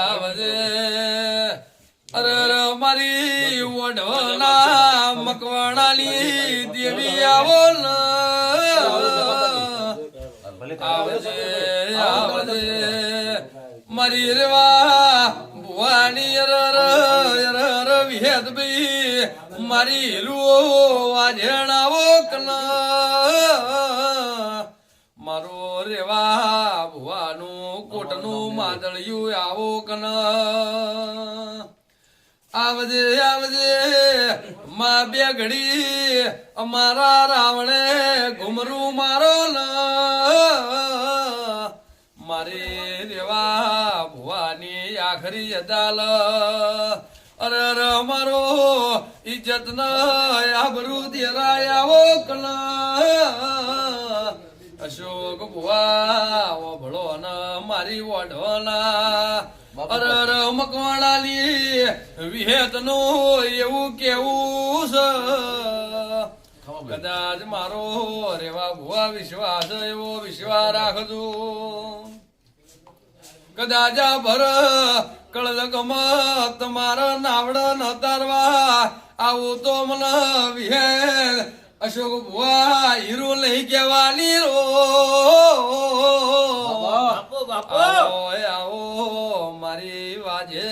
આવજે અરે મારી વડવના મકવાણાની દેવી આવો ને આવજે આવજે મારી રેવા ભુવાની વિહેદ ભાઈ મારી હીરો વાજણાવો કના મારો રેવા ભુવાનું કોટનું માદળિયું આવો કના આવજે આવજે માં બે ઘડી અમારા રાવણે ઘુમરું મારો ના મારે રેવા ભુવાની આખરી અદાલ અરે મારો ઇજ્જત ના આબરૂ દેરાય આવો કલા અશોક ભુવા ભળો ના મારી ઓઢવાના અરે મકવાણાલી વિહેત નું એવું કેવું છે કદાચ મારો રેવા ભુવા વિશ્વાસ એવો વિશ્વાસ રાખજો કદાચ ભર કળગમાં તમારા નાવડ ન તારવા આવું તો મને વિહે અશોક ભુવા હીરો નહીં કહેવાની રો આવો મારી વાજે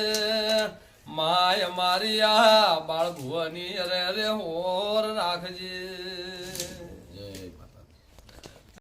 માય મારી આ બાળ ભુવાની અરે હોર રાખજે